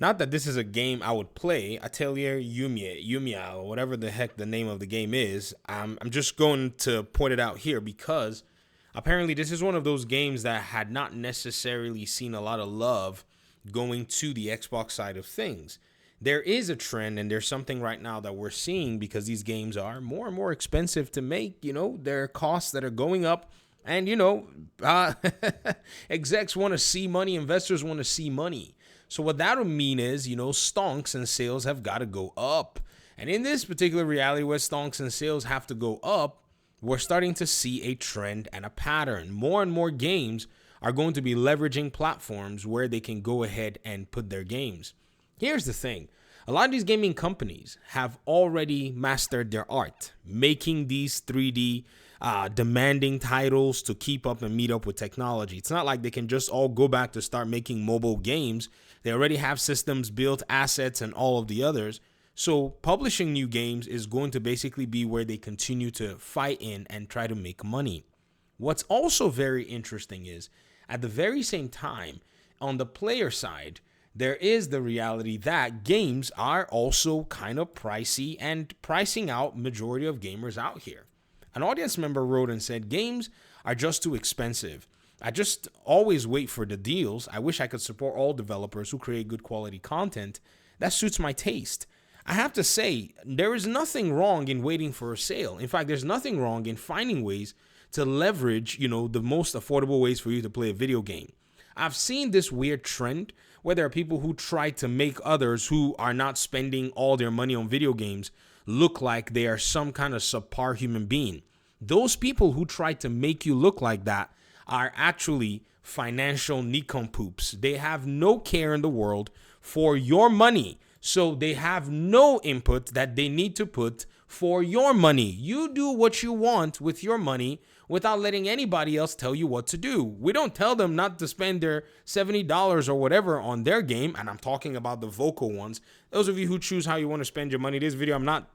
Not that this is a game I would play, Atelier Yumia, or whatever the heck the name of the game is. I'm just going to point it out here because apparently this is one of those games that had not necessarily seen a lot of love going to the Xbox side of things. There is a trend, and there's something right now that we're seeing because these games are more and more expensive to make. There are costs that are going up, and execs want to see money, investors want to see money. So what that'll mean is, stonks and sales have got to go up. And in this particular reality where stonks and sales have to go up, we're starting to see a trend and a pattern. More and more games are going to be leveraging platforms where they can go ahead and put their games. Here's the thing. A lot of these gaming companies have already mastered their art, making these 3D demanding titles to keep up and meet up with technology. It's not like they can just all go back to start making mobile games. They already have systems built, assets, and all of the others. So publishing new games is going to basically be where they continue to fight in and try to make money. What's also very interesting is, at the very same time, on the player side, there is the reality that games are also kind of pricey and pricing out majority of gamers out here. An audience member wrote and said, games are just too expensive. I just always wait for the deals. I wish I could support all developers who create good quality content that suits my taste. I have to say, there is nothing wrong in waiting for a sale. In fact, there's nothing wrong in finding ways to leverage, the most affordable ways for you to play a video game. I've seen this weird trend where there are people who try to make others who are not spending all their money on video games look like they are some kind of subpar human being. Those people who try to make you look like that are actually financial nincompoops. They have no care in the world for your money. So they have no input that they need to put for your money. You do what you want with your money without letting anybody else tell you what to do. We don't tell them not to spend their $70 or whatever on their game, and I'm talking about the vocal ones. Those of you who choose how you want to spend your money, this video, I'm not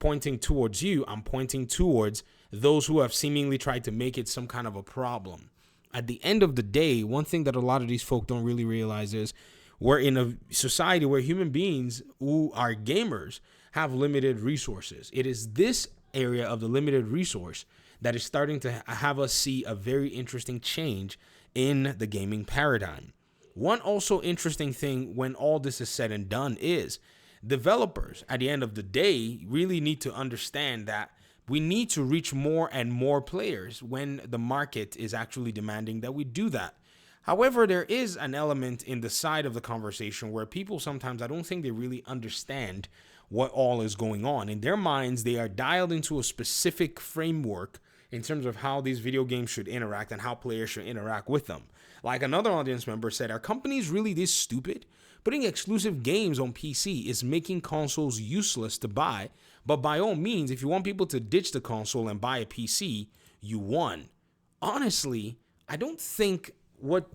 pointing towards you. I'm pointing towards those who have seemingly tried to make it some kind of a problem. At the end of the day, one thing that a lot of these folk don't really realize is we're in a society where human beings who are gamers have limited resources. It is this area of the limited resource that is starting to have us see a very interesting change in the gaming paradigm. One also interesting thing when all this is said and done is developers at the end of the day really need to understand that we need to reach more and more players when the market is actually demanding that we do that. However, there is an element in the side of the conversation where people sometimes, I don't think they really understand what all is going on. In their minds, they are dialed into a specific framework in terms of how these video games should interact and how players should interact with them. Like another audience member said, are companies really this stupid? Putting exclusive games on PC is making consoles useless to buy, but by all means, if you want people to ditch the console and buy a PC, you won. Honestly, I don't think what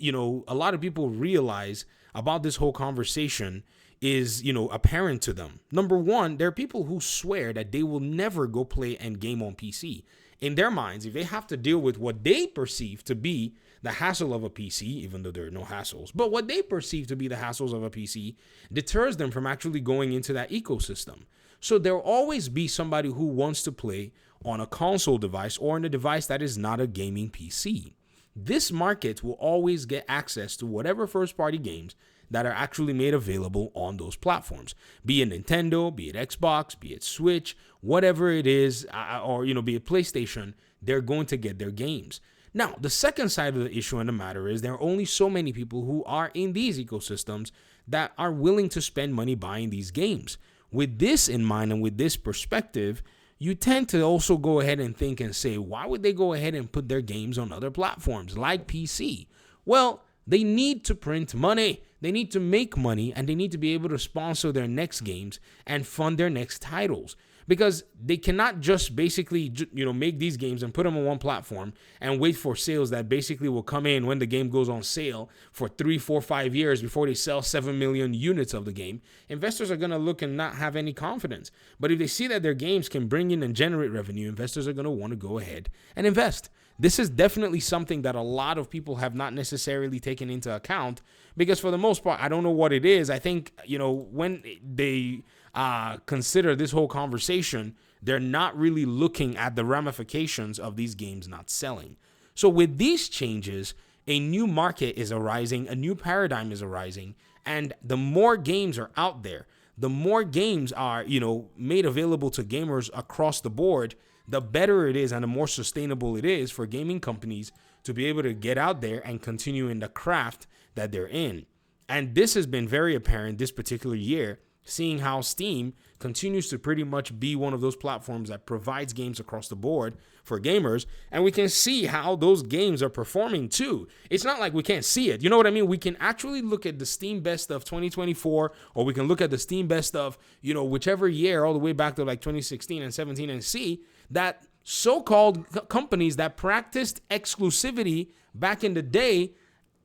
a lot of people realize about this whole conversation is apparent to them. Number one, there are people who swear that they will never go play and game on PC. In their minds, if they have to deal with what they perceive to be the hassle of a PC, even though there are no hassles, but what they perceive to be the hassles of a PC deters them from actually going into that ecosystem. So there'll always be somebody who wants to play on a console device or on a device that is not a gaming PC. This market will always get access to whatever first-party games that are actually made available on those platforms, be it Nintendo, be it Xbox, be it Switch, whatever it is, or be it PlayStation, they're going to get their games. Now, the second side of the issue and the matter is there are only so many people who are in these ecosystems that are willing to spend money buying these games. With this in mind and with this perspective, you tend to also go ahead and think and say, why would they go ahead and put their games on other platforms like PC? Well, they need to print money. They need to make money, and they need to be able to sponsor their next games and fund their next titles. because they cannot just basically, make these games and put them on one platform and wait for sales that basically will come in when the game goes on sale for 3, 4, 5 years before they sell 7 million units of the game. Investors are going to look and not have any confidence. But if they see that their games can bring in and generate revenue, investors are going to want to go ahead and invest. This is definitely something that a lot of people have not necessarily taken into account, because for the most part, I don't know what it is. I think, when they consider this whole conversation, they're not really looking at the ramifications of these games not selling. So with these changes, a new market is arising, a new paradigm is arising, and the more games are out there, the more games are, made available to gamers across the board, the better it is and the more sustainable it is for gaming companies to be able to get out there and continue in the craft that they're in. And this has been very apparent this particular year, seeing how Steam continues to pretty much be one of those platforms that provides games across the board for gamers. And we can see how those games are performing too. It's not like we can't see it. You know what I mean? We can actually look at the Steam best of 2024, or we can look at the Steam best of, whichever year, all the way back to like 2016 and 17, and see that so-called companies that practiced exclusivity back in the day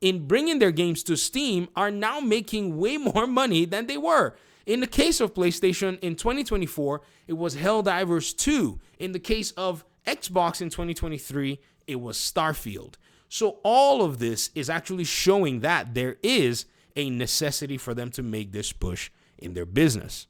in bringing their games to Steam are now making way more money than they were. In the case of PlayStation in 2024, it was Helldivers 2. In the case of Xbox in 2023, it was Starfield. So all of this is actually showing that there is a necessity for them to make this push in their business.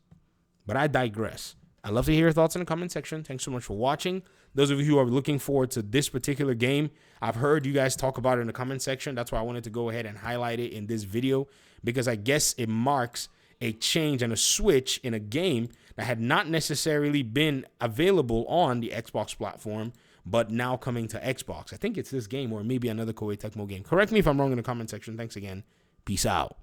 But I digress. I'd love to hear your thoughts in the comment section. Thanks so much for watching. Those of you who are looking forward to this particular game, I've heard you guys talk about it in the comment section. That's why I wanted to go ahead and highlight it in this video, because I guess it marks a change and a switch in a game that had not necessarily been available on the Xbox platform, but now coming to Xbox. I think it's this game or maybe another Koei Tecmo game. Correct me if I'm wrong in the comment section. Thanks again. Peace out.